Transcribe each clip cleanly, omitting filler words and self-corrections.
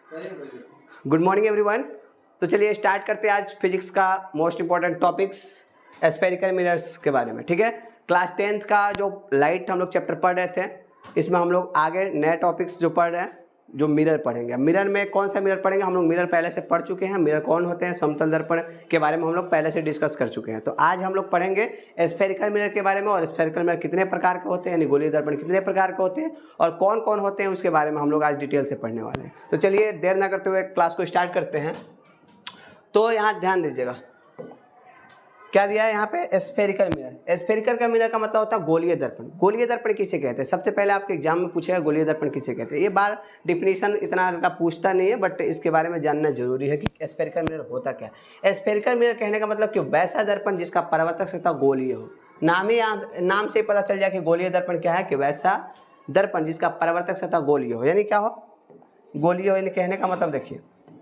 Good morning everyone. तो चलिए start करते हैं आज फिजिक्स का most important topics spherical mirrors के बारे में। ठीक है, क्लास 10th का जो लाइट हम लोग चैप्टर पढ़ रहे थे, इसमें हम लोग आगे नए टॉपिक्स जो पढ़ रहे हैं, जो मिरर पढ़ेंगे। मिरर में कौन सा मिरर पढ़ेंगे? हम लोग मिरर पहले से पढ़ चुके हैं। मिरर कौन होते हैं? समतल दर्पण के बारे में हम लोग पहले से डिस्कस कर चुके हैं। तो आज हम लोग पढ़ेंगे स्फेरिकल मिरर के बारे में, और स्फेरिकल मिरर कितने प्रकार के होते हैं, यानी गोलीय दर्पण कितने प्रकार के होते हैं और कौन कौन होते हैं, उसके बारे में हम लोग आज डिटेल से पढ़ने वाले हैं। तो चलिए देर ना करते हुए क्लास को स्टार्ट करते हैं। तो यहाँ ध्यान दीजिएगा, क्या दिया है यहाँ पे? Spherical mirror. स्फेरिकल का मिरर का मतलब होता है गोलीय दर्पण। गोलीय दर्पण किसे कहते हैं? सबसे पहले आपके एग्जाम में पूछेगा गोलीय दर्पण किसे कहते हैं। ये बार डिफिनीशन इतना हल्का पूछता नहीं है, बट इसके बारे में जानना जरूरी है कि स्फेरिकल मिरर होता क्या है। स्फेरिकल मिरर कहने का मतलब कि वैसा दर्पण जिसका परावर्तक सतह गोलीय हो। नाम से पता चल जाए कि गोलीय दर्पण क्या है, कि वैसा दर्पण जिसका परावर्तक सतह गोलीय हो। यानी क्या हो? गोलीय हो। यानी कहने का मतलब देखिए,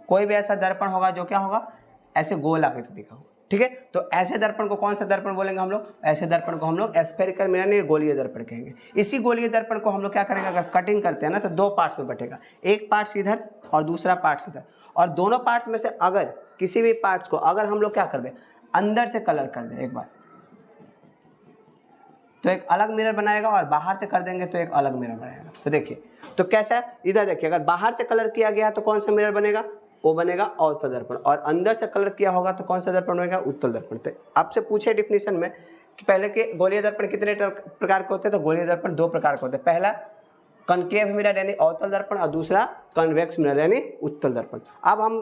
कोई भी ऐसा दर्पण होगा जो क्या होगा, ऐसे गोल आकृति दिखा होगा। ठीक है, तो ऐसे दर्पण को कौन सा दर्पण बोलेंगे हम लोग? ऐसे दर्पण को हम लोग स्फेरिकल मिरर नहीं, गोलीय दर्पण कहेंगे। इसी गोलीय दर्पण को हम लोग क्या करेंगे, अगर कटिंग करते हैं ना, तो दो पार्ट्स में बटेगा। एक पार्ट इधर और दूसरा पार्ट इधर, और दोनों पार्ट्स में से अगर किसी भी पार्ट्स को अगर हम लोग क्या कर दें, अंदर से कलर कर दें एक बार, तो एक अलग मिरर बनाएगा, और बाहर से कर देंगे तो एक अलग मिरर बनाएगा। तो देखिए, तो कैसा है, इधर देखिए, अगर बाहर से कलर किया गया तो कौन सा मिरर बनेगा? वो बनेगा अवतल दर्पण। और अंदर से कलर किया होगा तो कौन सा दर्पण बनेगा? उत्तल दर्पण। तो आपसे पूछे डिफिनीशन में कि पहले के गोलीय दर्पण कितने प्रकार के होते हैं, तो गोलीय दर्पण दो प्रकार के होते हैं। पहला कनकेव मिरर यानी अवतल दर्पण, और दूसरा कन्वेक्स मिरर यानी उत्तल दर्पण। अब हम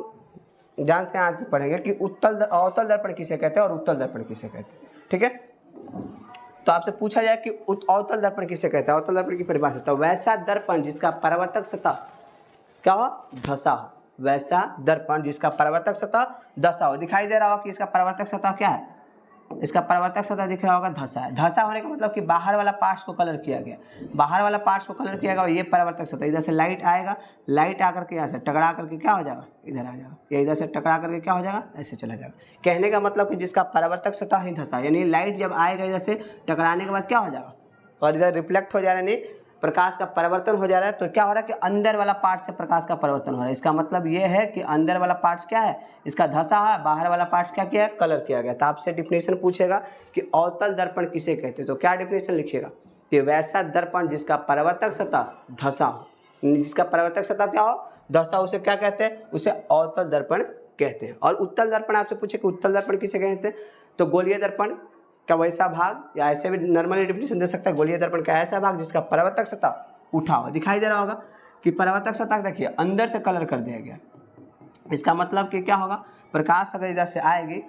ध्यान से आज पढ़ेंगे कि अवतल दर्पण किसे कहते हैं और उत्तल दर्पण किसे कहते हैं। ठीक है, तो आपसे पूछा जाए कि अवतल दर्पण किसे कहते हैं। अवतल दर्पण की परिभाषा, तो वैसा दर्पण जिसका परावर्तक सतह क्या हो? धसा हो। वैसा दर्पण जिसका परावर्तक सतह धसा हो। दिखाई दे रहा होगा कि इसका परावर्तक सतह क्या है? इसका परावर्तक सतह दिख रहा होगा धसा है। धसा होने का मतलब कि बाहर वाला पार्ट्स को कलर किया गया, बाहर वाला पार्ट्स को कलर किया गया, और ये परावर्तक सतह। इधर से लाइट आएगा, लाइट आकर के यहाँ से टकरा करके क्या हो जाएगा, इधर आ जाएगा, या इधर से टकरा करके क्या हो जाएगा, ऐसे चला जाएगा। कहने का मतलब कि जिसका परावर्तक सतह ही धसा, यानी लाइट जब आएगा इधर से टकराने के बाद क्या हो जाएगा, और इधर रिफ्लेक्ट हो जा रहा है, यानी प्रकाश का परिवर्तन हो जा रहा है। तो क्या हो रहा है कि अंदर वाला पार्ट से प्रकाश का परिवर्तन हो रहा है। इसका मतलब ये है कि अंदर वाला पार्ट क्या है, इसका धसा है, बाहर वाला पार्ट क्या किया है, कलर किया गया। तो आपसे डिफिनेशन पूछेगा कि अवतल दर्पण किसे कहते हैं, तो क्या डिफिनेशन लिखिएगा कि वैसा दर्पण जिसका परावर्तक सतह धसा हो, जिसका परावर्तक सतह क्या हो, धसा, उसे क्या कहते हैं, उसे अवतल दर्पण कहते हैं। और उत्तल दर्पण आपसे पूछे कि उत्तल दर्पण किसे कहते हैं, तो गोलीय दर्पण का वैसा भाग, या ऐसे भी नॉर्मली डिफिनेशन दे सकता है, गोलीय दर्पण का ऐसा भाग जिसका परावर्तक सतह उठा हुआ। दिखाई दे रहा होगा कि परावर्तक सतह देखिए अंदर से कलर कर दिया गया। इसका मतलब कि क्या होगा, प्रकाश अगर इधर से आएगी,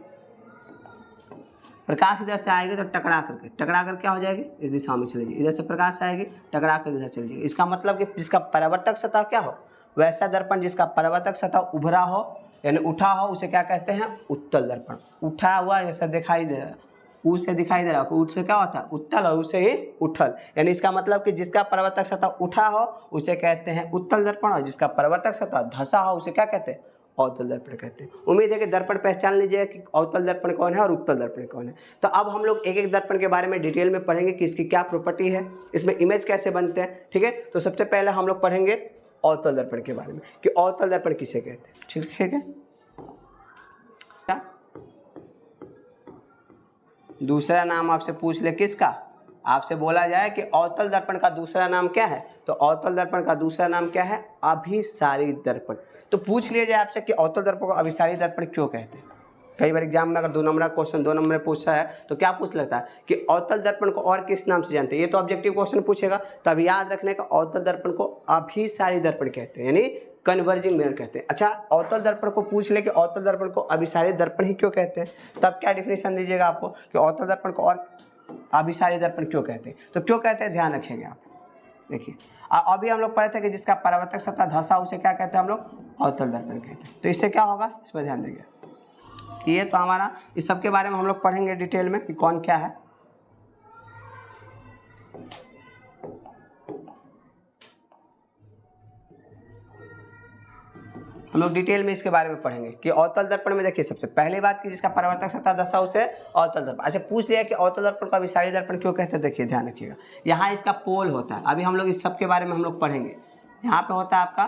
प्रकाश इधर से आएगी तो टकरा कर क्या हो जाएगी, इस दिशा में चली जाएगी। इधर से प्रकाश आएगी, टकरा कर इधर चली जाएगी। इसका मतलब कि जिसका परावर्तक सतह क्या हो, वैसा दर्पण जिसका परावर्तक सतह उभरा हो यानी उठा हो, उसे क्या कहते हैं, उत्तल दर्पण। उठा हुआ जैसा दिखाई दे रहा है, ऊ से दिखाई दे रहा है, ऊ से क्या होता है, उत्तल, और उससे ही उठल। यानी इसका मतलब कि जिसका परावर्तक सतह उठा हो उसे कहते हैं उत्तल दर्पण, और जिसका परावर्तक सतह धसा हो उसे क्या कहते हैं, अवतल दर्पण कहते हैं। उम्मीद है कि दर्पण पहचान लीजिए कि अवतल दर्पण कौन है और उत्तल दर्पण कौन है। तो अब हम लोग एक एक दर्पण के बारे में डिटेल में पढ़ेंगे कि इसकी क्या प्रॉपर्टी है, इसमें इमेज कैसे बनते हैं। ठीक है, तो सबसे पहले हम लोग पढ़ेंगे अवतल दर्पण के बारे में कि अवतल दर्पण किसे कहते हैं। ठीक है, दूसरा नाम आपसे पूछ ले किसका, आपसे बोला जाए कि अवतल दर्पण का दूसरा नाम क्या है, तो अवतल दर्पण का दूसरा नाम क्या है, अभिसारित दर्पण। तो पूछ लिया जाए आपसे कि अवतल दर्पण को अभिसारित दर्पण क्यों कहते हैं। कई बार एग्जाम में अगर 2 नंबर का क्वेश्चन 2 नंबर में पूछा है तो क्या पूछ लेता है कि अवतल दर्पण को और किस नाम से जानते हैं। ये तो ऑब्जेक्टिव क्वेश्चन पूछेगा, तब याद रखने का अवतल दर्पण को अभिसारित दर्पण कहते हैं, यानी कन्वर्जिंग मिरर कहते हैं। अच्छा, अवतल दर्पण को पूछ ले कि अवतल दर्पण को अभिसारित दर्पण ही क्यों कहते हैं, तब क्या डिफिनेशन दीजिएगा आपको कि अवतल दर्पण को और अभिसारित दर्पण क्यों कहते हैं। तो क्यों कहते हैं ध्यान रखिएगा आप। देखिए, अभी हम लोग पढ़े थे कि जिसका परावर्तक सतह धसा उसे क्या कहते हैं हम लोग, अवतल दर्पण कहते हैं। तो इससे क्या होगा, इस पर ध्यान देंगे। ये तो हमारा, इस सब के बारे में हम लोग पढ़ेंगे डिटेल में कि कौन क्या है। हम लोग डिटेल में इसके बारे में पढ़ेंगे कि अवतल दर्पण में देखिए सबसे पहली बात कि जिसका परावर्तक सतह धसा उसे अवतल दर्पण। अच्छा, पूछ लिया कि अवतल दर्पण को अभिसारित दर्पण क्यों कहते हैं। देखिए ध्यान रखिएगा, यहाँ इसका पोल होता है। अभी हम लोग इस सब के बारे में हम लोग पढ़ेंगे। यहाँ पे होता है आपका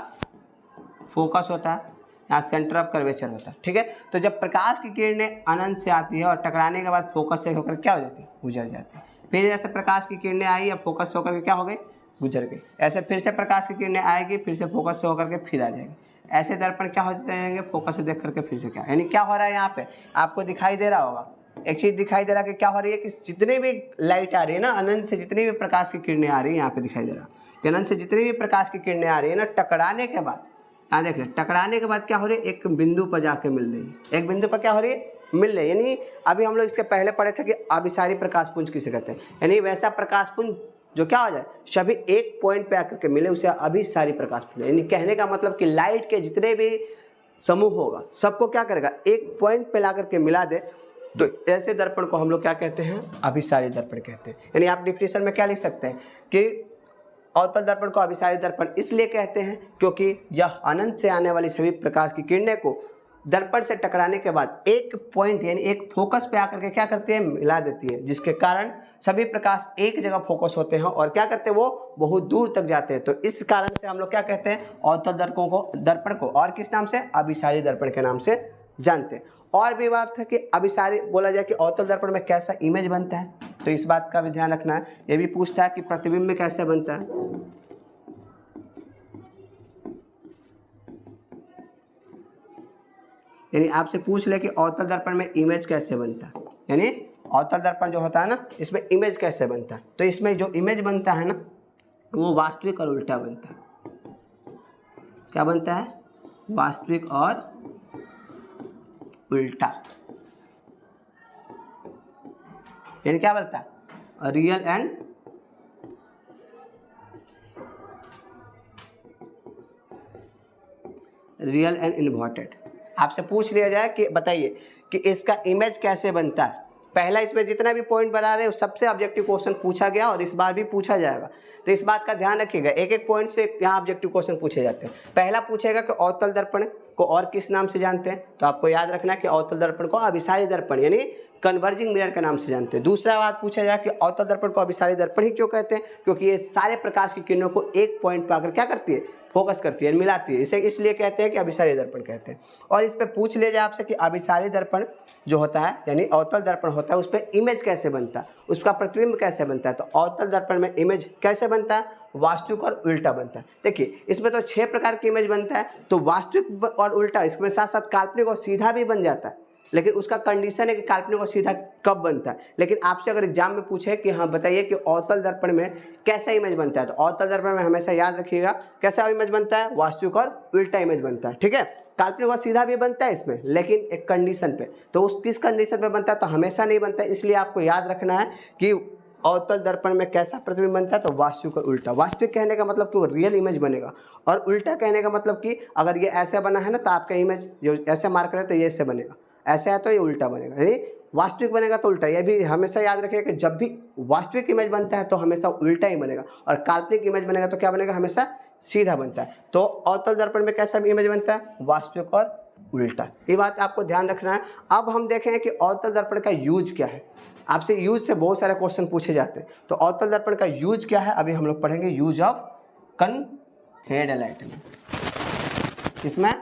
फोकस होता है, यहाँ सेंटर ऑफ कर्वेचर होता है, ठीक है। तो जब प्रकाश की किरणें अनंत से आती है और टकराने के बाद फोकस से होकर क्या हो जाती है, गुजर जाती है। फिर जैसे प्रकाश की किरणें आई या फोकस से होकर के क्या हो गई, गुजर गई। ऐसे फिर से प्रकाश की किरणें आएगी, फिर से फोकस से होकर के फिर आ जाएगी। ऐसे दर्पण क्या होते जाएंगे, फोकस से देख करके फिर से क्या, यानी क्या हो रहा है यहाँ पे आपको दिखाई दे रहा होगा, एक चीज दिखाई दे रहा है कि क्या हो रही है कि जितने भी लाइट आ रही है ना, अनंत से जितनी भी प्रकाश की किरणें आ रही है, यहाँ पे दिखाई दे रहा है अनंत से जितनी भी प्रकाश की किरणें आ रही है ना, टकराने के बाद, यहाँ देख रहे टकराने के बाद क्या हो रही है, एक बिंदु पर जाके मिल रही है, एक बिंदु पर क्या हो रही है, मिल रही है। यानी अभी हम लोग इसके पहले पढ़े थे कि अभिसारी प्रकाश पुंज किसे कहते हैं, यानी वैसा प्रकाश पुंज जो क्या हो जाए, सभी एक पॉइंट पे आकर के मिले, उसे अभिसारी प्रकाश पुंज। यानी कहने का मतलब कि लाइट के जितने भी समूह होगा सबको क्या करेगा, एक पॉइंट पे ला करके मिला दे, तो ऐसे दर्पण को हम लोग क्या कहते हैं, अभिसारी दर्पण कहते हैं। यानी आप डिफिनेशन में क्या लिख सकते हैं कि अवतल दर्पण को अभिसारी दर्पण इसलिए कहते हैं क्योंकि यह अनंत से आने वाली सभी प्रकाश की किरणें को दर्पण से टकराने के बाद एक पॉइंट यानी एक फोकस पे आकर के क्या करती है, मिला देती है, जिसके कारण सभी प्रकाश एक जगह फोकस होते हैं और क्या करते हैं, वो बहुत दूर तक जाते हैं। तो इस कारण से हम लोग क्या कहते हैं, अवतल दर्पण को और किस नाम से, अभिसारी दर्पण के नाम से जानते हैं। और भी बात है कि अभिसारी बोला जाए कि अवतल दर्पण में कैसा इमेज बनता है, तो इस बात का भी ध्यान रखना है। ये भी पूछता है कि प्रतिबिंब में कैसे बनता है, यानी आपसे पूछ ले कि अवतल दर्पण में इमेज कैसे बनता है, यानी अवतल दर्पण जो होता है ना, इसमें इमेज कैसे बनता है। तो इसमें जो इमेज बनता है ना, वो वास्तविक और उल्टा बनता है। क्या बनता है, वास्तविक और उल्टा, यानी क्या बनता है, रियल एंड इन्वर्टेड। आपसे पूछ लिया जाए कि बताइए कि इसका इमेज कैसे बनता है, पहला इसमें जितना भी पॉइंट बना रहे हैं सबसे ऑब्जेक्टिव क्वेश्चन पूछा गया और इस बार भी पूछा जाएगा। तो इस बात का ध्यान रखिएगा, एक एक पॉइंट से यहाँ ऑब्जेक्टिव क्वेश्चन पूछे जाते हैं। पहला पूछेगा कि अवतल दर्पण को और किस नाम से जानते हैं, तो आपको याद रखना है कि अवतल दर्पण को अभिसारी दर्पण यानी कन्वर्जिंग मिरर के नाम से जानते हैं। दूसरा बात पूछा जाए कि अवतल दर्पण को अभिसारी दर्पण ही क्यों कहते हैं, क्योंकि ये सारे प्रकाश की किरणों को एक पॉइंट पर आकर क्या करती है, फोकस करती है, मिलाती है, इसे इसलिए कहते हैं कि अभिसारी दर्पण कहते हैं। और इस पे पूछ लिया जाए आपसे कि अभिसारी दर्पण जो होता है यानी अवतल दर्पण होता है, उस पर इमेज कैसे बनता है, उसका प्रतिबिंब कैसे बनता है। तो अवतल दर्पण में इमेज कैसे बनता है, वास्तविक और उल्टा बनता है। देखिए इसमें तो 6 प्रकार की इमेज बनता है, तो वास्तविक और उल्टा, इसमें साथ साथ काल्पनिक और सीधा भी बन जाता है, लेकिन उसका कंडीशन है कि काल्पनिक और सीधा कब बनता है। लेकिन आपसे अगर एग्जाम में पूछे कि हाँ बताइए कि अवतल दर्पण में कैसा इमेज बनता है, तो अवतल दर्पण में हमेशा याद रखिएगा कैसा इमेज बनता है, वास्तविक और उल्टा इमेज बनता है, ठीक है। काल्पनिक और सीधा भी बनता है इसमें, लेकिन एक कंडीशन पे, तो उस किस कंडीशन पे बनता है, तो हमेशा नहीं बनता है। इसलिए आपको याद रखना है कि अवतल दर्पण में कैसा प्रतिबिंब बनता है, तो वास्तविक और उल्टा। वास्तविक कहने का मतलब कि वो रियल इमेज बनेगा, और उल्टा कहने का मतलब कि अगर ये ऐसे बना है ना, तो आपका इमेज जो ऐसे मार्क करे तो ये ऐसे बनेगा, ऐसे है तो ये उल्टा बनेगा, यानी वास्तविक बनेगा तो उल्टा। ये भी हमेशा याद रखिएगा कि जब भी वास्तविक इमेज बनता है तो हमेशा उल्टा ही बनेगा, और काल्पनिक इमेज बनेगा तो क्या बनेगा, हमेशा सीधा बनता है। तो अवतल दर्पण में कैसा इमेज बनता है, वास्तविक और उल्टा, ये बात आपको ध्यान रखना है। अब हम देखें कि अवतल दर्पण का यूज क्या है। आपसे यूज से बहुत सारे क्वेश्चन पूछे जाते हैं, तो अवतल दर्पण का यूज क्या है, अभी हम लोग पढ़ेंगे यूज ऑफ हेडलाइट में। इसमें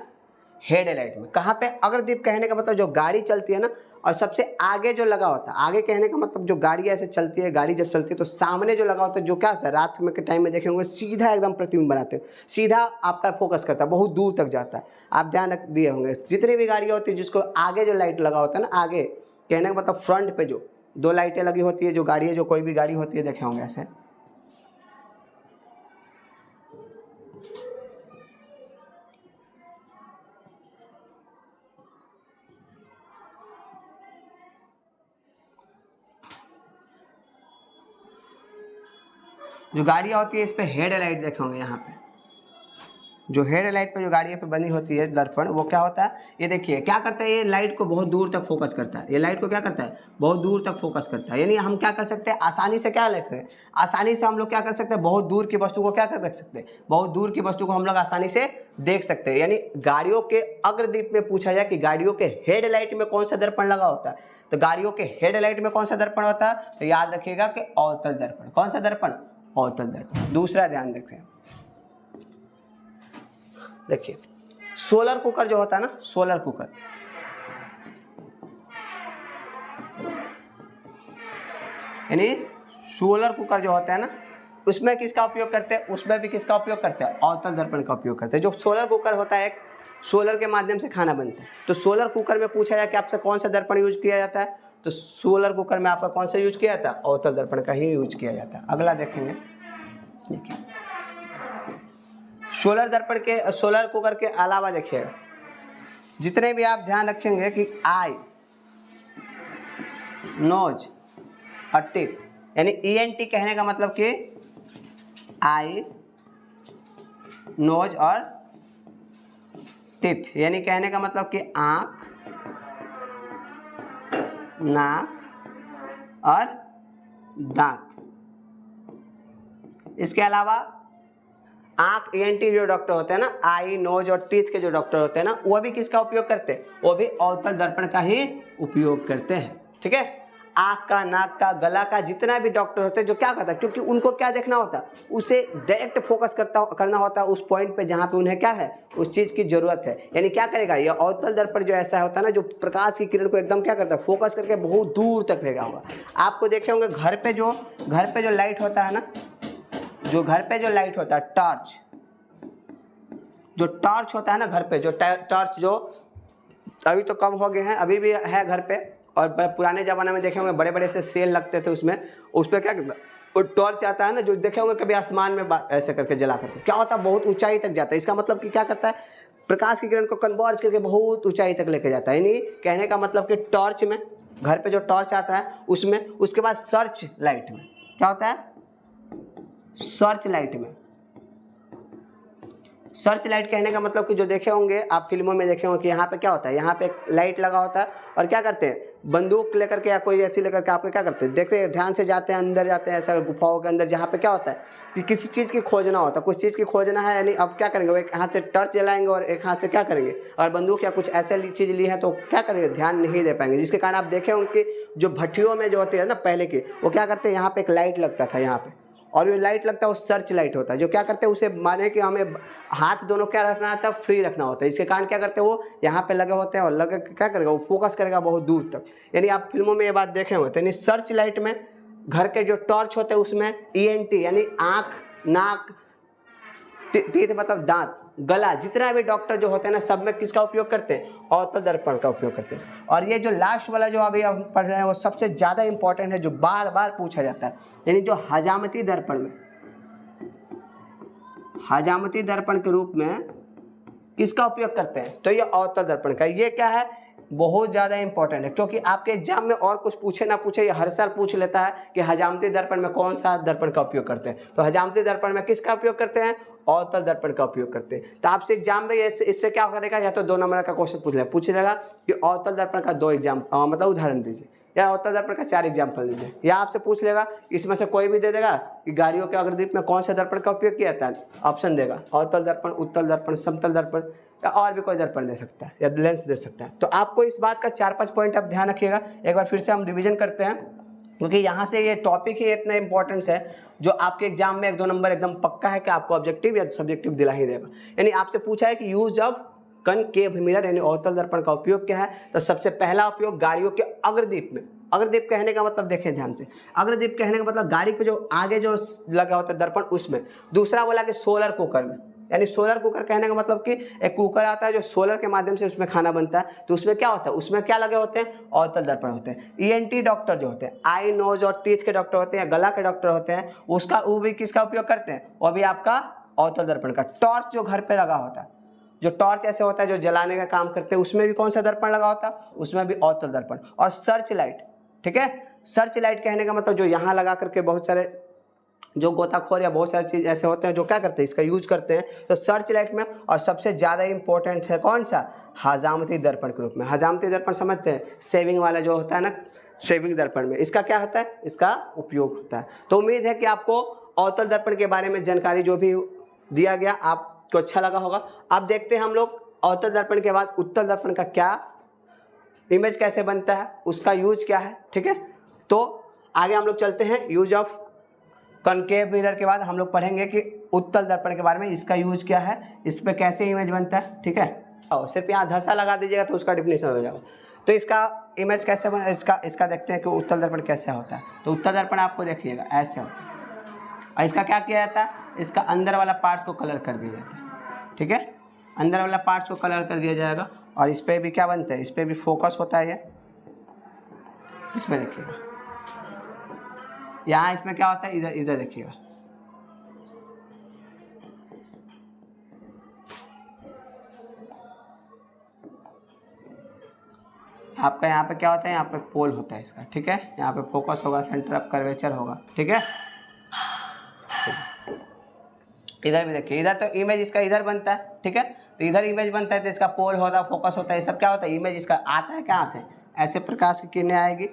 हेडलाइट में कहाँ पे, अग्रदीप कहने का मतलब जो गाड़ी चलती है ना, और सबसे आगे जो लगा होता है, आगे कहने का मतलब जो गाड़ी ऐसे चलती है, गाड़ी जब चलती है तो सामने जो लगा होता है, जो क्या होता है रात में के टाइम में देखे होंगे, सीधा एकदम प्रतिबिंब बनाते हैं, सीधा आपका फोकस करता है, बहुत दूर तक जाता है। आप ध्यान रख दिए होंगे, जितनी भी गाड़ियाँ होती है जिसको आगे जो लाइट लगा होता है ना, आगे कहने का मतलब फ्रंट पे जो 2 लाइटें लगी होती है, जो गाड़ी है, जो कोई भी गाड़ी होती है, देखे होंगे ऐसे, जो गाड़ियाँ होती है इस पे हेडलाइट देखे होंगे, यहाँ पे जो हेडलाइट पे जो गाड़ियों पे बनी होती है दर्पण, वो क्या होता है, ये देखिए क्या करता है, ये लाइट को बहुत दूर तक फोकस करता है, ये लाइट को क्या करता है, बहुत दूर तक फोकस करता है। यानी हम क्या कर सकते हैं, आसानी से क्या लिखते हैं, आसानी से हम लोग क्या कर सकते हैं, बहुत दूर की वस्तु को क्या कर सकते हैं, बहुत दूर की वस्तु को हम लोग आसानी से देख सकते हैं। यानी गाड़ियों के अग्रदीप में पूछा जाए कि गाड़ियों के हेडलाइट में कौन सा दर्पण लगा होता है, तो गाड़ियों के हेडलाइट में कौन सा दर्पण होता है, तो याद रखिएगा कि अवतल दर्पण। कौन सा दर्पण, अवतल दर्पण। दूसरा ध्यान रखें, देखिए सोलर कुकर जो होता है ना, सोलर कुकर, यानी सोलर कुकर जो होता है ना, उसमें किसका उपयोग करते हैं, उसमें भी किसका उपयोग करते हैं, अवतल दर्पण का उपयोग करते हैं। जो सोलर कुकर होता है, एक सोलर के माध्यम से खाना बनता है। तो सोलर कुकर में पूछा जाए कि आपसे कौन सा दर्पण यूज किया जाता है, तो सोलर कुकर में आपका कौन सा यूज किया जाता है, अवतल दर्पण का ही यूज किया जाता है। अगला देखेंगे, देखिए सोलर दर्पण के, सोलर कुकर के अलावा देखिएगा, जितने भी आप ध्यान रखेंगे कि आई, नोज और टिप, यानी ENT कहने का मतलब कि आई, नोज और टिथ, यानी कहने का मतलब कि आंख, नाक और दांत। इसके अलावा आंख, ENT जो डॉक्टर होते हैं ना, आई, नोज और टीथ के जो डॉक्टर होते हैं ना, वो भी किसका उपयोग करते हैं, वो भी अवतल दर्पण का ही उपयोग करते हैं। ठीक है, आंख का, नाक का, गला का, जितना भी डॉक्टर होते हैं जो क्या करता है, क्योंकि उनको क्या देखना होता है, उसे डायरेक्ट फोकस करना होता है उस पॉइंट पे जहाँ पे उन्हें क्या है, उस चीज़ की जरूरत है। यानी क्या करेगा, ये अवतल दर्पण जो ऐसा होता है ना, जो प्रकाश की किरण को एकदम क्या करता है, फोकस करके बहुत दूर तक भेजा होगा। आपको देखे होंगे घर पे जो लाइट होता है ना, जो घर पे जो लाइट होता है, टॉर्च, जो टॉर्च होता है ना घर पे, जो टॉर्च जो अभी तो कम हो गए हैं, अभी भी है घर पे, और पुराने ज़माने में देखे होंगे बड़े बड़े से सेल लगते थे उसमें, उस पर क्या वो टॉर्च आता है ना, जो देखे होंगे कभी आसमान में ऐसे करके जला करके, क्या होता है, बहुत ऊंचाई तक जाता है। इसका मतलब कि क्या करता है, प्रकाश की किरण को कन्वर्ज करके बहुत ऊंचाई तक लेके जाता है। यानी कहने का मतलब कि टॉर्च में, घर पे जो टॉर्च आता है उसमें, उसके बाद सर्च लाइट में क्या होता है, सर्च लाइट में, सर्च लाइट कहने का मतलब कि जो देखे होंगे आप फिल्मों में देखे होंगे कि यहाँ पे क्या होता है, यहाँ पे एक लाइट लगा होता है और क्या करते हैं, बंदूक लेकर के या कोई ऐसी लेकर के आपको क्या करते हैं, देखते हैं, ध्यान से जाते हैं, अंदर जाते हैं ऐसा गुफाओं के अंदर, जहाँ पे क्या होता है कि किसी चीज़ की खोजना होता है, कुछ चीज़ की खोजना है, यानी अब क्या करेंगे, वो एक हाथ से टॉर्च जलाएंगे और एक हाथ से क्या करेंगे, और बंदूक या कुछ ऐसे चीज़ ली है तो क्या करेंगे, ध्यान नहीं दे पाएंगे, जिसके कारण आप देखें उनकी जो भट्टियों में जो होती है ना पहले की, वो क्या करते हैं, यहाँ पे एक लाइट लगता था यहाँ पे, और ये लाइट लगता है वो सर्च लाइट होता है, जो क्या करते हैं, उसे माने कि हमें हाथ दोनों क्या रखना होता है, फ्री रखना होता है। इसके कारण क्या करते हैं, वो यहाँ पे लगे होते हैं और लगे क्या करेगा, वो फोकस करेगा बहुत दूर तक। यानी आप फिल्मों में ये बात देखे होते हैं। यानी सर्च लाइट में घर के जो टॉर्च होते हैं उसमें ENT यानी आँख, नाक, तीत मतलब दांत, गला, जितना भी डॉक्टर जो होते हैं ना, सब में किसका उपयोग करते हैं, अवतल दर्पण का उपयोग करते हैं। और ये जो लास्ट वाला जो अभी हम पढ़ रहे हैं वो सबसे ज़्यादा इंपॉर्टेंट है, जो बार बार पूछा जाता है। यानी जो हजामती दर्पण में, हजामती दर्पण के रूप में किसका उपयोग करते हैं, तो ये अवतल दर्पण का। ये क्या है, बहुत ज़्यादा इंपॉर्टेंट है, क्योंकि आपके एग्जाम में और कुछ पूछे ना पूछे, ये हर साल पूछ लेता है कि हजामती दर्पण में कौन सा दर्पण का उपयोग करते हैं। तो हजामती दर्पण में किसका उपयोग करते हैं, अवतल दर्पण का उपयोग करते हैं। तो आपसे एग्जाम में इससे क्या करेगा, या तो 2 नंबर का क्वेश्चन पूछ लेगा कि अवतल दर्पण का 2 मतलब उदाहरण दीजिए, या अवतल दर्पण का 4 एग्जाम्पल दीजिए, या आपसे पूछ लेगा इसमें से कोई भी दे देगा कि गाड़ियों के अग्रदीप में कौन सा दर्पण का उपयोग किया जाता है, ऑप्शन देगा, अवतल दर्पण, उत्तल दर्पण, समतल दर्पण, या और भी कोई दर्पण दे सकता है, या लेंस दे सकता है। तो आपको इस बात का 4-5 पॉइंट आप ध्यान रखिएगा। एक बार फिर से हम रिवीजन करते हैं, क्योंकि यहाँ से ये टॉपिक ही इतना इंपॉर्टेंस है जो आपके एग्जाम में 1-2 नंबर एकदम पक्का है कि आपको ऑब्जेक्टिव या सब्जेक्टिव दिला ही देगा। यानी आपसे पूछा है कि यूज ऑफ कनकेव मिरर यानी अवतल दर्पण का उपयोग क्या है, तो सबसे पहला उपयोग गाड़ियों के अग्रदीप में। अग्रदीप कहने का मतलब देखें ध्यान से, अग्रदीप कहने का मतलब गाड़ी को जो आगे जो लगा होता है दर्पण उसमें। दूसरा बोला कि सोलर कुकर में, यानी सोलर कुकर कहने का मतलब कि एक कुकर आता है जो सोलर के माध्यम से उसमें खाना बनता है, तो उसमें क्या होता है, उसमें क्या लगे होते हैं, अवतल दर्पण होते हैं। ENT डॉक्टर जो होते हैं, आई, नोज और टीथ के डॉक्टर होते हैं, गला के डॉक्टर होते हैं, उसका वो भी किसका उपयोग करते हैं, वो भी आपका अवतल दर्पण का। टॉर्च जो घर पे लगा होता है, जो टॉर्च ऐसे होता है जो जलाने का काम करते हैं, उसमें भी कौन सा दर्पण लगा होता है, उसमें भी अवतल दर्पण। और सर्च लाइट, ठीक है, सर्च लाइट कहने का मतलब जो यहाँ लगा करके बहुत सारे जो गोताखोर या बहुत सारी चीज़ ऐसे होते हैं जो क्या करते हैं, इसका यूज करते हैं, तो सर्च लाइट में। और सबसे ज़्यादा इंपॉर्टेंट है कौन सा, हजामती दर्पण के रूप में। हजामती दर्पण समझते हैं, सेविंग वाला जो होता है ना, सेविंग दर्पण में इसका क्या होता है, इसका उपयोग होता है। तो उम्मीद है कि आपको अवतल दर्पण के बारे में जानकारी जो भी दिया गया आपको अच्छा लगा होगा। अब देखते हैं हम लोग अवतल दर्पण के बाद उत्तल दर्पण का क्या इमेज कैसे बनता है, उसका यूज क्या है, ठीक है। तो आगे हम लोग चलते हैं, यूज ऑफ कनकेव मिरर के बाद हम लोग पढ़ेंगे कि उत्तल दर्पण के बारे में, इसका यूज क्या है, इस पर कैसे इमेज बनता है, ठीक है। सिर्फ यहाँ धसा लगा दीजिएगा तो उसका डिफिनेशन हो जाएगा। तो इसका इमेज कैसे बना, इसका देखते हैं कि उत्तल दर्पण कैसे होता है। तो उत्तल दर्पण आपको देखिएगा ऐसे होता है, और इसका क्या किया जाता है, इसका अंदर वाला पार्ट को कलर कर दिया जाता है। ठीक है, अंदर वाला पार्ट को कलर कर दिया जाएगा, और इस पर भी क्या बनता है, इस पर भी फोकस होता है। ये इसमें देखिएगा, यहाँ इसमें क्या होता है, इधर इधर देखिएगा, आपका यहाँ पे क्या होता है, यहाँ पे पोल होता है इसका। ठीक है, यहाँ पे फोकस होगा, सेंटर ऑफ कर्वेचर होगा। ठीक है, इधर भी देखिए, इधर तो इमेज इसका इधर बनता है। ठीक है, तो इधर इमेज बनता है, तो इसका पोल होता है, फोकस होता है, ये सब क्या होता है, इमेज इसका आता है कहाँ से, ऐसे प्रकाश की किरणें आएगी,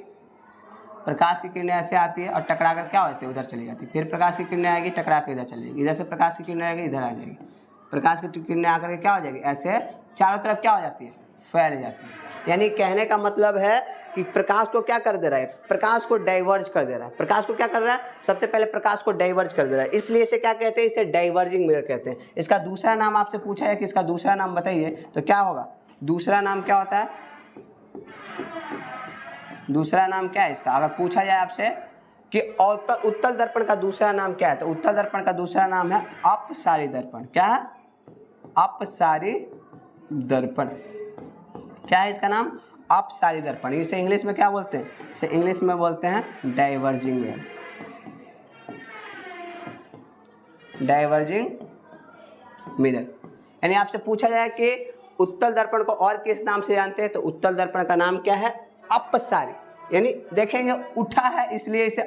प्रकाश की किरणें ऐसे आती है और टकरा कर क्या होती है, उधर चली जाती है। फिर प्रकाश की किरणें आएगी, टकरा कर इधर चली जाएगी, इधर से प्रकाश की किरणें आएगी, इधर आ जाएगी, प्रकाश की किरणें आकर के क्या हो जाएगी, ऐसे चारों तरफ क्या हो जाती है, फैल जाती है। यानी कहने का मतलब है कि प्रकाश को क्या कर दे रहा है, प्रकाश को डाइवर्ज कर दे रहा है। प्रकाश को क्या कर रहा है, सबसे पहले प्रकाश को डाइवर्ज कर दे रहा है, इसलिए इसे क्या कहते हैं, इसे डाइवर्जिंग मिरर कहते हैं। इसका दूसरा नाम आपसे पूछा है कि इसका दूसरा नाम बताइए, तो क्या होगा, दूसरा नाम क्या होता है, दूसरा नाम क्या है इसका, अगर पूछा जाए आपसे कि उत्तल दर्पण का दूसरा नाम क्या है, तो उत्तल दर्पण का दूसरा नाम है अपसारी दर्पण। क्या है, अपसारी दर्पण। क्या है इसका नाम, अपसारी दर्पण। इसे इंग्लिश में क्या बोलते हैं, इसे इंग्लिश में बोलते हैं डाइवर्जिंग मिरर, डाइवर्जिंग मिरर। यानी आपसे पूछा जाए कि उत्तल दर्पण को और किस नाम से जानते हैं, तो उत्तल दर्पण का नाम क्या है, अपसारी। यानी देखेंगे उठा है इसलिए इसे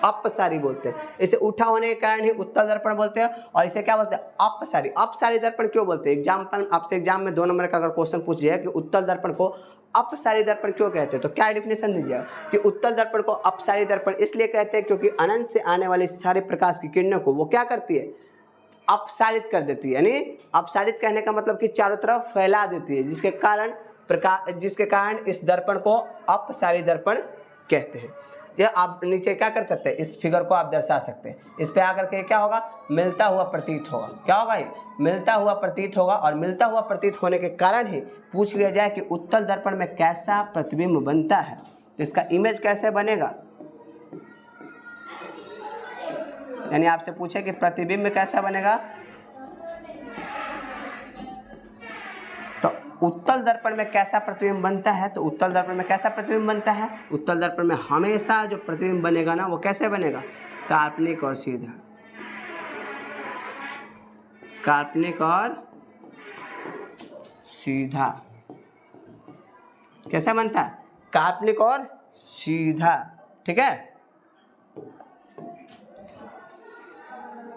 अपसारी बोलते हैं, इसे उठा होने के कारण ही उत्तल दर्पण बोलते हैं, और इसे क्या बोलते हैं, अपसारी। अपसारी दर्पण क्यों बोलते हैं, एग्जाम्पल आपसे एग्जाम में 2 नंबर का अगर क्वेश्चन पूछ जाए कि उत्तल दर्पण को अपसारी दर्पण क्यों कहते हैं, तो क्या डिफिनेशन दीजिएगा कि उत्तल दर्पण को अपसारी दर्पण इसलिए कहते हैं क्योंकि अनंत से आने वाली सारे प्रकाश की किरणों को वो क्या करती है, अपसारित कर देती है। यानी अपसारित कहने का मतलब कि चारों तरफ फैला देती है, जिसके कारण इस दर्पण को अपसारी दर्पण कहते हैं। ये आप नीचे क्या कर सकते हैं, इस फिगर को आप दर्शा सकते हैं, इस पे आकर के क्या होगा, मिलता हुआ प्रतीत होगा। क्या होगा, ये मिलता हुआ प्रतीत होगा, और मिलता हुआ प्रतीत होने के कारण ही पूछ लिया जाए कि उत्तल दर्पण में कैसा प्रतिबिंब बनता है, तो इसका इमेज कैसे बनेगा। यानी आपसे पूछे कि प्रतिबिंब कैसा बनेगा, तो उत्तल दर्पण में कैसा प्रतिबिंब बनता है, तो उत्तल दर्पण में कैसा प्रतिबिंब बनता है, उत्तल दर्पण में हमेशा जो प्रतिबिंब बनेगा ना, वो कैसे बनेगा, काल्पनिक और सीधा, काल्पनिक और सीधा। कैसा बनता है, काल्पनिक और सीधा। ठीक है,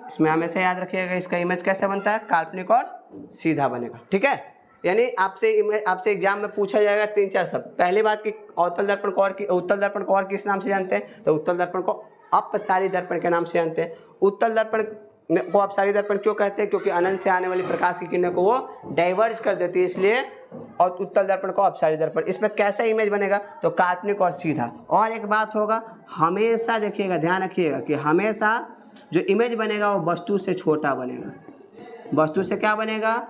इसमें हमेशा याद रखिएगा इसका इमेज कैसे बनता है, काल्पनिक और सीधा बनेगा। ठीक है, यानी आपसे एग्जाम में पूछा जाएगा 3-4 शब्द। पहली बात कि उत्तल दर्पण को और किस नाम से जानते हैं, तो उत्तल दर्पण को अपसारी दर्पण के नाम से जानते हैं। उत्तल दर्पण को अपसारी दर्पण क्यों कहते हैं, क्योंकि अनंत से आने वाली प्रकाश की किरणों को वो डाइवर्ज कर देती है, इसलिए और उत्तल दर्पण को अपसारी दर्पण। इसमें कैसा इमेज बनेगा, तो काल्पनिक और सीधा। और एक बात होगा, हमेशा देखिएगा, ध्यान रखिएगा कि हमेशा जो इमेज बनेगा वो वस्तु से छोटा बनेगा, वस्तु से क्या बनेगा,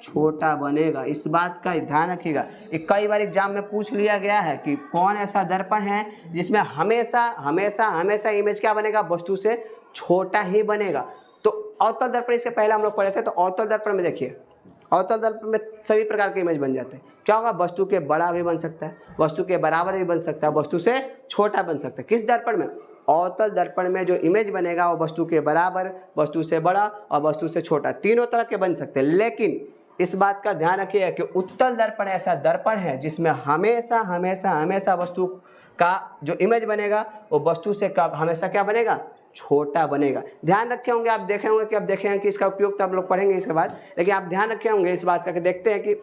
छोटा बनेगा। इस बात का ध्यान रखिएगा। कई बार एग्जाम में पूछ लिया गया है कि कौन ऐसा दर्पण है जिसमें हमेशा हमेशा हमेशा इमेज क्या बनेगा, वस्तु से छोटा ही बनेगा। तो अवतल दर्पण इसके पहले हम लोग पढ़े थे। तो अवतल दर्पण में देखिए, अवतल दर्पण में सभी प्रकार के इमेज बन जाते हैं। क्या होगा, वस्तु के बड़ा भी बन सकता है, वस्तु के बराबर भी बन सकता है, वस्तु से छोटा बन सकता है। किस दर्पण में, अवतल दर्पण में जो इमेज बनेगा वो वस्तु के बराबर, वस्तु से बड़ा और वस्तु से छोटा, तीनों तरह के बन सकते हैं। लेकिन इस बात का ध्यान रखिए कि उत्तल दर्पण ऐसा दर्पण है जिसमें हमेशा हमेशा हमेशा वस्तु का जो इमेज बनेगा वो वस्तु से कब हमेशा क्या बनेगा, छोटा बनेगा। ध्यान रखे होंगे, आप देखे होंगे कि अब देखेंगे कि इसका उपयोग तो आप लोग पढ़ेंगे इसके बाद, लेकिन आप ध्यान रखे होंगे इस बात का कि देखते हैं कि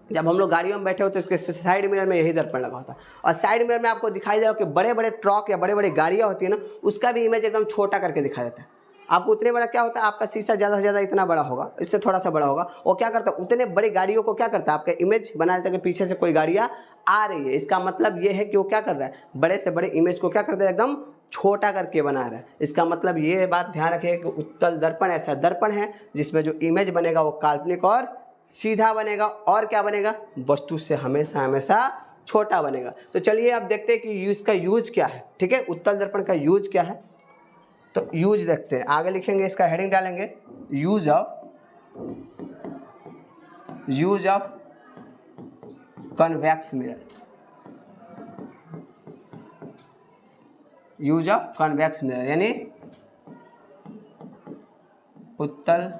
जब हम लोग गाड़ियों में बैठे होते हैं उसके साइड मिरर में यही दर्पण लगा होता है, और साइड मिरर में आपको दिखाई देगा कि बड़े बड़े ट्रक या बड़े बड़े गाड़ियाँ होती है ना, उसका भी इमेज एकदम छोटा करके दिखाया जाता है। आपको उतने बड़ा क्या होता है, आपका शीशा ज़्यादा से ज़्यादा इतना बड़ा होगा, इससे थोड़ा सा बड़ा होगा, वो क्या करता है, उतने बड़ी गाड़ियों को क्या करता है, आपका इमेज बना देता है कि पीछे से कोई गाड़ियाँ आ रही है। इसका मतलब ये है कि वो क्या कर रहा है, बड़े से बड़े इमेज को क्या करता है, एकदम छोटा करके बना रहा है। इसका मतलब ये बात ध्यान रखिए कि उत्तल दर्पण ऐसा दर्पण है जिसमें जो इमेज बनेगा वो काल्पनिक और सीधा बनेगा और क्या बनेगा, वस्तु से हमेशा हमेशा छोटा बनेगा। तो चलिए अब देखते हैं कि इसका यूज क्या है। ठीक है, उत्तल दर्पण का यूज क्या है, तो यूज देखते हैं। आगे लिखेंगे, इसका हेडिंग डालेंगे use of convex mirror. Use of convex mirror यानी उत्तल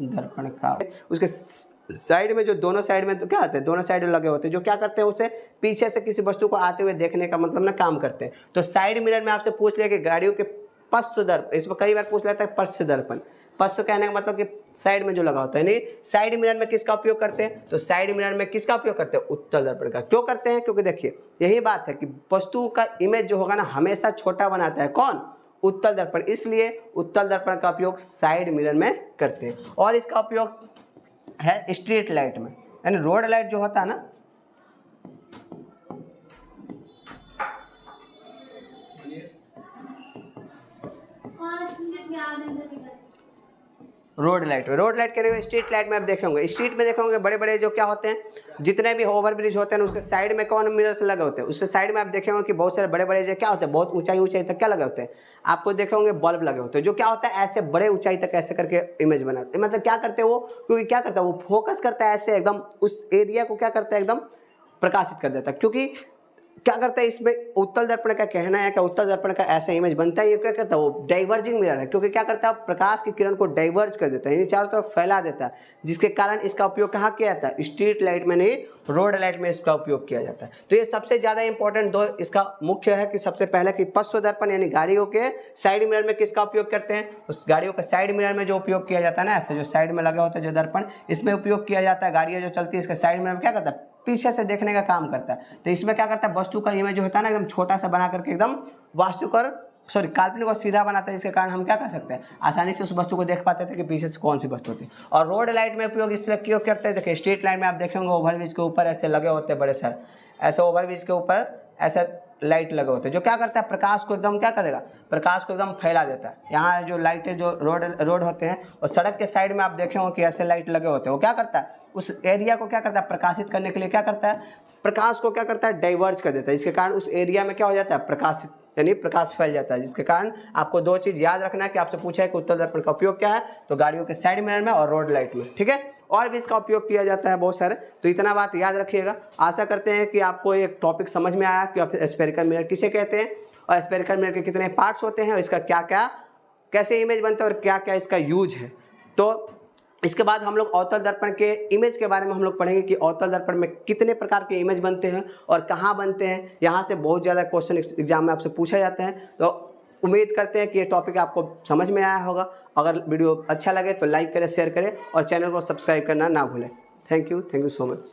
दर्पण का, उसके साइड में जो दोनों साइड में तो क्या होते हैं, दोनों साइड लगे होते हैं, जो क्या करते हैं उसे पीछे से किसी वस्तु को आते हुए देखने का मतलब ना काम करते हैं। तो साइड मिरर में आपसे पूछ लिया कि गाड़ियों के पश्च दर्पण, इसमें कई बार पूछ लेता है पश्च दर्पण। पश्च कहने का मतलब कि साइड में जो लगा होता है, नहीं साइड मिरर में किसका उपयोग करते हैं, तो साइड मिरर में किसका उपयोग करते हैं, उत्तल दर्पण का। क्यों करते हैं, क्योंकि देखिए यही बात है कि वस्तु का इमेज जो होगा ना हमेशा छोटा बनाता है कौन, उत्तल दर्पण। इसलिए उत्तल दर्पण का उपयोग साइड मिरर में करते हैं। और इसका उपयोग है स्ट्रीट लाइट में, यानी रोड लाइट जो होता है ना, रोड लाइट में, रोड लाइट के लिए स्ट्रीट लाइट में आप देखेंगे, स्ट्रीट में देखेंगे बड़े बड़े जो क्या होते हैं, जितने भी ओवर ब्रिज होते हैं उसके साइड में कौन मिरर्स लगे होते हैं, उसके साइड में आप देखेंगे कि बहुत सारे बड़े बड़े जो क्या होते हैं, बहुत ऊंचाई तक क्या लगे होते हैं, आपको देखेंगे बल्ब लगे होते हैं, जो क्या होता है ऐसे बड़े ऊंचाई तक ऐसे करके इमेज बनाते हैं। मतलब क्या करते हैं वो, क्योंकि क्या करता है वो फोकस करता है ऐसे एकदम उस एरिया को क्या करता है एकदम प्रकाशित कर देता है। क्योंकि क्या करता है इसमें उत्तल दर्पण का कहना है कि उत्तल दर्पण का ऐसा इमेज बनता है, ये क्या करता है वो डाइवर्जिंग मिरर है, क्योंकि क्या करता है प्रकाश की किरण को डाइवर्ज कर देता है, यानी चारों तरफ फैला देता है, जिसके कारण इसका उपयोग कहाँ किया जाता है, स्ट्रीट लाइट में नहीं रोड लाइट में इसका उपयोग किया जाता है। तो ये सबसे ज़्यादा इंपॉर्टेंट दो इसका मुख्य है कि सबसे पहले कि पश्च दर्पण यानी गाड़ियों के साइड मिरर में किसका उपयोग करते हैं, उस गाड़ियों के साइड मिरर में जो उपयोग किया जाता है ना, ऐसे जो साइड में लगे होते हैं जो दर्पण, इसमें उपयोग किया जाता है। गाड़ियाँ जो चलती है इसके साइड मिरर में क्या करता है, पीछे से देखने का काम करता है। तो इसमें क्या करता है, वस्तु का इमेज जो होता है ना एकदम छोटा सा बना करके एकदम काल्पनिक और सीधा बनाता है, जिसके कारण हम क्या कर सकते हैं आसानी से उस वस्तु को देख पाते थे कि पीछे से कौन सी वस्तु होती है। और रोड लाइट में उपयोग इसलिए क्यों करते हैं, देखिए स्ट्रीट लाइट में आप देखेंगे ओवरब्रिज के ऊपर ऐसे लगे होते हैं बड़े सारे, ऐसे ओवरब्रिज के ऊपर ऐसे लाइट लगे होते हैं, जो क्या करता है प्रकाश को एकदम क्या करेगा, प्रकाश को एकदम फैला देता है। यहाँ जो लाइटें जो रोड होते हैं और सड़क के साइड में आप देखे हो कि ऐसे लाइट लगे होते हैं, वो क्या करता है उस एरिया को क्या करता है प्रकाशित करने के लिए क्या करता है, प्रकाश को क्या करता है डाइवर्ज कर देता है, इसके कारण उस एरिया में क्या हो जाता है प्रकाशित यानी प्रकाश फैल जाता है। जिसके कारण आपको दो चीज़ याद रखना है कि आपसे पूछा है कि उत्तल दर्पण का उपयोग क्या है, तो गाड़ियों के साइड मिरर में और रोड लाइट में। ठीक है, और भी इसका उपयोग किया जाता है बहुत सारे, तो इतना बात याद रखिएगा। आशा करते हैं कि आपको एक टॉपिक समझ में आया कि स्फेरिकल मिरर किसे कहते हैं और स्फेरिकल मिरर के कितने पार्ट्स होते हैं और इसका क्या क्या कैसे इमेज बनता है और क्या क्या इसका यूज है। तो इसके बाद हम लोग अवतल दर्पण के इमेज के बारे में हम लोग पढ़ेंगे कि अवतल दर्पण में कितने प्रकार के इमेज बनते हैं और कहाँ बनते हैं। यहाँ से बहुत ज़्यादा क्वेश्चन एग्जाम में आपसे पूछा जाते हैं, तो उम्मीद करते हैं कि ये टॉपिक आपको समझ में आया होगा। अगर वीडियो अच्छा लगे तो लाइक करें, शेयर करें और चैनल को सब्सक्राइब करना ना भूलें। Thank you so much.